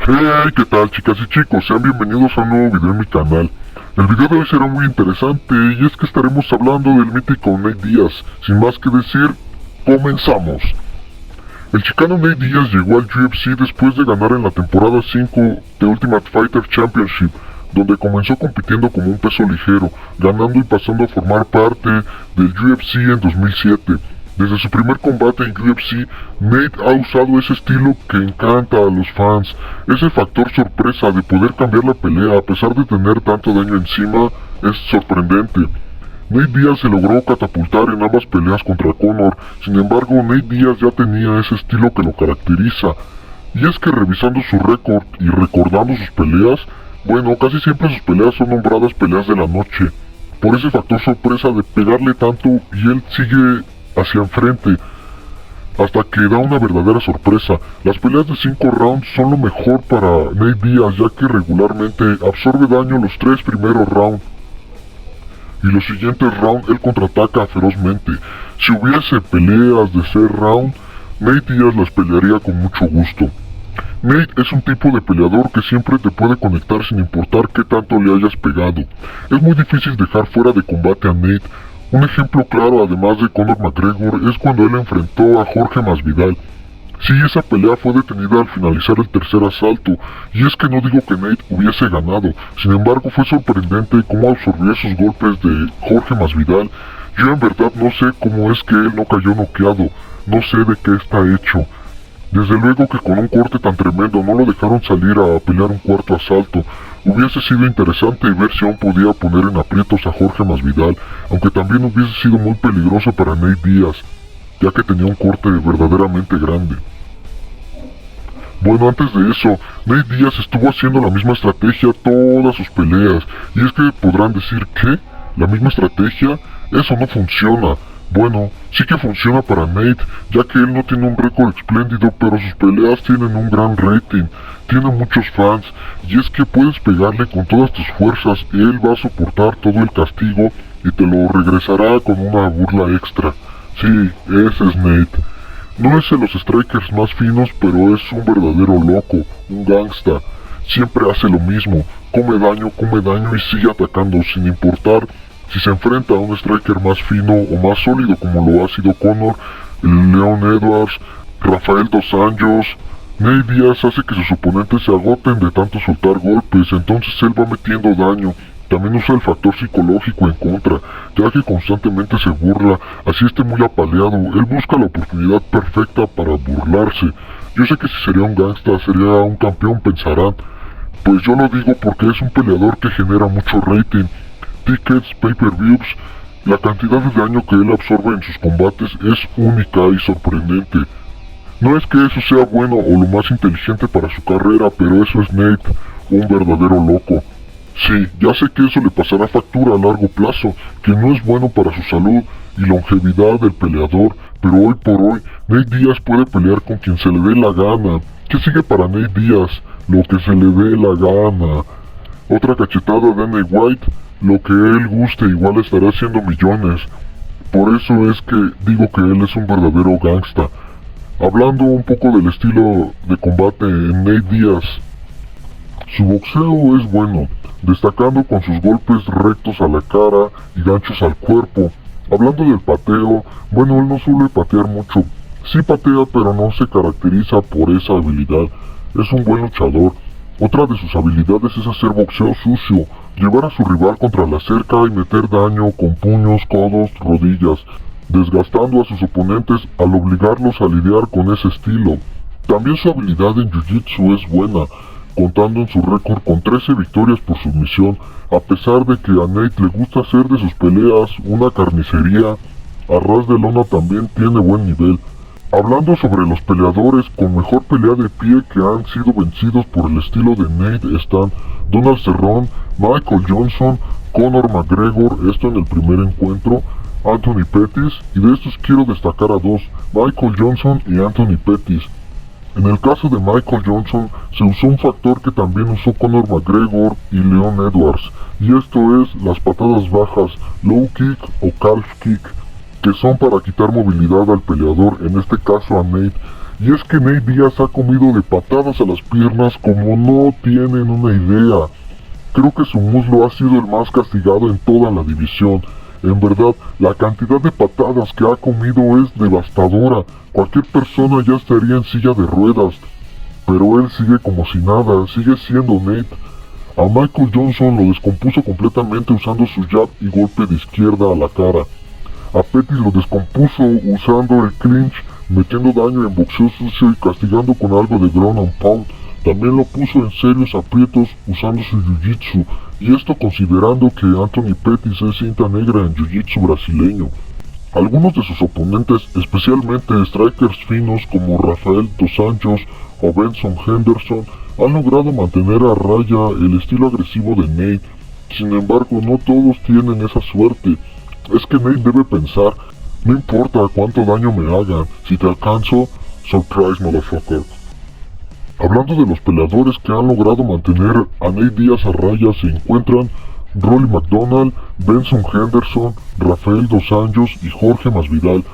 Hey, ¿qué tal, chicas y chicos? Sean bienvenidos a un nuevo video en mi canal. El video de hoy será muy interesante y es que estaremos hablando del mítico Nate Diaz. Sin más que decir, comenzamos. El chicano Nate Diaz llegó al UFC después de ganar en la temporada 5 de Ultimate Fighter Championship, donde comenzó compitiendo como un peso ligero, ganando y pasando a formar parte del UFC en 2007. Desde su primer combate en UFC, Nate ha usado ese estilo que encanta a los fans. Ese factor sorpresa de poder cambiar la pelea a pesar de tener tanto daño encima es sorprendente. Nate Diaz se logró catapultar en ambas peleas contra Conor, sin embargo Nate Diaz ya tenía ese estilo que lo caracteriza. Y es que revisando su récord y recordando sus peleas, bueno, casi siempre sus peleas son nombradas peleas de la noche, por ese factor sorpresa de pegarle tanto y él sigue hacia enfrente, hasta que da una verdadera sorpresa. Las peleas de 5 rounds son lo mejor para Nate Diaz, ya que regularmente absorbe daño los 3 primeros rounds, y los siguientes rounds él contraataca ferozmente. Si hubiese peleas de 6 rounds, Nate Diaz las pelearía con mucho gusto. Nate es un tipo de peleador que siempre te puede conectar sin importar qué tanto le hayas pegado. Es muy difícil dejar fuera de combate a Nate. Un ejemplo claro, además de Conor McGregor, es cuando él enfrentó a Jorge Masvidal. Sí, esa pelea fue detenida al finalizar el tercer asalto, y es que no digo que Nate hubiese ganado, sin embargo fue sorprendente cómo absorbió esos golpes de Jorge Masvidal. Yo en verdad no sé cómo es que él no cayó noqueado, no sé de qué está hecho. Desde luego que con un corte tan tremendo no lo dejaron salir a pelear un cuarto asalto. Hubiese sido interesante ver si aún podía poner en aprietos a Jorge Masvidal, aunque también hubiese sido muy peligroso para Nate Diaz, ya que tenía un corte verdaderamente grande. Bueno, antes de eso, Nate Diaz estuvo haciendo la misma estrategia todas sus peleas, y es que podrán decir ¿qué? ¿La misma estrategia? Eso no funciona. Bueno, sí que funciona para Nate, ya que él no tiene un récord espléndido, pero sus peleas tienen un gran rating, tiene muchos fans, y es que puedes pegarle con todas tus fuerzas, él va a soportar todo el castigo y te lo regresará con una burla extra. Sí, ese es Nate. No es de los strikers más finos, pero es un verdadero loco, un gangsta. Siempre hace lo mismo, come daño y sigue atacando sin importar si se enfrenta a un striker más fino o más sólido como lo ha sido Conor, Leon Edwards, Rafael dos Anjos. Nate Diaz hace que sus oponentes se agoten de tanto soltar golpes, entonces él va metiendo daño. También usa el factor psicológico en contra, ya que constantemente se burla, así esté muy apaleado, él busca la oportunidad perfecta para burlarse. Yo sé que si sería un gangsta, sería un campeón, pensarán. Pues yo lo digo porque es un peleador que genera mucho rating, tickets, pay-per-views. La cantidad de daño que él absorbe en sus combates es única y sorprendente. No es que eso sea bueno o lo más inteligente para su carrera, pero eso es Nate, un verdadero loco. Sí, ya sé que eso le pasará factura a largo plazo, que no es bueno para su salud y longevidad del peleador, pero hoy por hoy, Nate Diaz puede pelear con quien se le dé la gana. ¿Qué sigue para Nate Diaz? Lo que se le dé la gana. Otra cachetada de Dana White, lo que él guste, igual estará haciendo millones. Por eso es que digo que él es un verdadero gangsta. Hablando un poco del estilo de combate en Nate Diaz, su boxeo es bueno, destacando con sus golpes rectos a la cara y ganchos al cuerpo. Hablando del pateo, bueno, él no suele patear mucho. Sí patea, pero no se caracteriza por esa habilidad. Es un buen luchador. Otra de sus habilidades es hacer boxeo sucio, llevar a su rival contra la cerca y meter daño con puños, codos, rodillas, desgastando a sus oponentes al obligarlos a lidiar con ese estilo. También su habilidad en Jiu-Jitsu es buena, contando en su récord con 13 victorias por sumisión, a pesar de que a Nate le gusta hacer de sus peleas una carnicería. A ras de lona también tiene buen nivel. Hablando sobre los peleadores con mejor pelea de pie que han sido vencidos por el estilo de Nate están Donald Cerrone, Michael Johnson, Conor McGregor, esto en el primer encuentro, Anthony Pettis, y de estos quiero destacar a dos, Michael Johnson y Anthony Pettis. En el caso de Michael Johnson se usó un factor que también usó Conor McGregor y Leon Edwards, y esto es las patadas bajas, low kick o calf kick, que son para quitar movilidad al peleador, en este caso a Nate. Y es que Nate Diaz ha comido de patadas a las piernas como no tienen una idea. Creo que su muslo ha sido el más castigado en toda la división. En verdad, la cantidad de patadas que ha comido es devastadora. Cualquier persona ya estaría en silla de ruedas. Pero él sigue como si nada, sigue siendo Nate. A Michael Johnson lo descompuso completamente usando su jab y golpe de izquierda a la cara. A Pettis lo descompuso usando el clinch, metiendo daño en boxeo sucio y castigando con algo de ground and pound. También lo puso en serios aprietos usando su jiu-jitsu, y esto considerando que Anthony Pettis es cinta negra en jiu-jitsu brasileño. Algunos de sus oponentes, especialmente strikers finos como Rafael dos Anjos o Benson Henderson, han logrado mantener a raya el estilo agresivo de Nate. Sin embargo, no todos tienen esa suerte. Es que Nate debe pensar, no importa cuánto daño me hagan, si te alcanzo, surprise motherfucker. Hablando de los peleadores que han logrado mantener a Nate Diaz a raya, se encuentran Rolly McDonald, Benson Henderson, Rafael dos Anjos y Jorge Masvidal.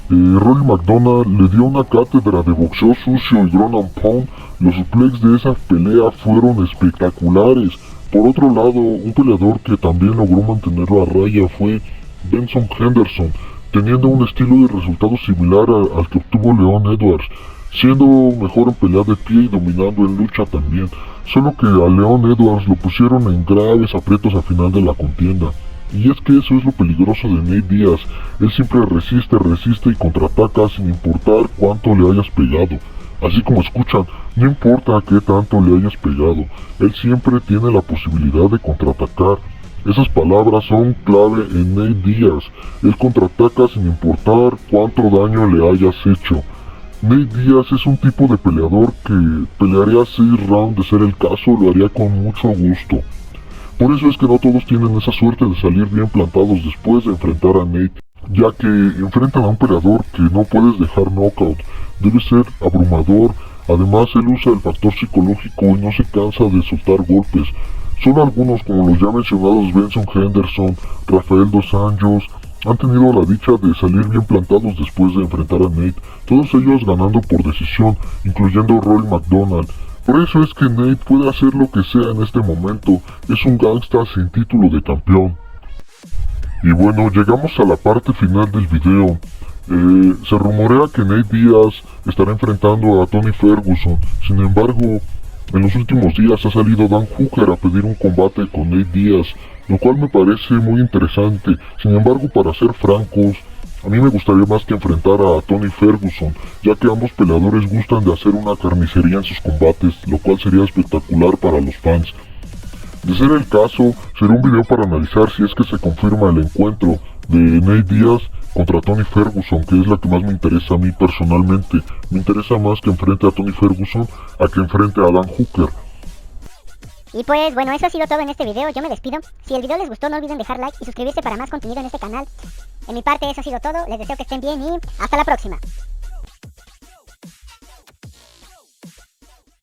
Rolly McDonald le dio una cátedra de boxeo sucio y ground and pound. Los suplex de esa pelea fueron espectaculares. Por otro lado, un peleador que también logró mantenerlo a raya fue Benson Henderson, teniendo un estilo de resultado similar al que obtuvo Leon Edwards, siendo mejor en pelea de pie y dominando en lucha también, solo que a Leon Edwards lo pusieron en graves aprietos al final de la contienda. Y es que eso es lo peligroso de Nate Diaz, él siempre resiste y contraataca sin importar cuánto le hayas pegado. Así como escuchan, no importa qué tanto le hayas pegado, él siempre tiene la posibilidad de contraatacar. Esas palabras son clave en Nate Diaz, él contraataca sin importar cuánto daño le hayas hecho. Nate Diaz es un tipo de peleador que pelearía 6 rounds de ser el caso, lo haría con mucho gusto. Por eso es que no todos tienen esa suerte de salir bien plantados después de enfrentar a Nate, ya que enfrentan a un peleador que no puedes dejar knockout, debe ser abrumador. Además él usa el factor psicológico y no se cansa de soltar golpes. Solo algunos, como los ya mencionados Benson Henderson, Rafael dos Anjos, han tenido la dicha de salir bien plantados después de enfrentar a Nate, todos ellos ganando por decisión, incluyendo Rolly McDonald. Por eso es que Nate puede hacer lo que sea en este momento, es un gangsta sin título de campeón. Y bueno, llegamos a la parte final del video. Se rumorea que Nate Diaz estará enfrentando a Tony Ferguson, sin embargo, en los últimos días ha salido Dan Hooker a pedir un combate con Nate Diaz, lo cual me parece muy interesante. Sin embargo, para ser francos, a mí me gustaría más que enfrentar a Tony Ferguson, ya que ambos peleadores gustan de hacer una carnicería en sus combates, lo cual sería espectacular para los fans. De ser el caso, será un video para analizar si es que se confirma el encuentro de Nate Diaz contra Tony Ferguson, que es la que más me interesa a mí personalmente. Me interesa más que enfrente a Tony Ferguson a que enfrente a Dan Hooker. Y pues bueno, eso ha sido todo en este video, yo me despido. Si el video les gustó no olviden dejar like y suscribirse para más contenido en este canal. En mi parte eso ha sido todo, les deseo que estén bien y hasta la próxima.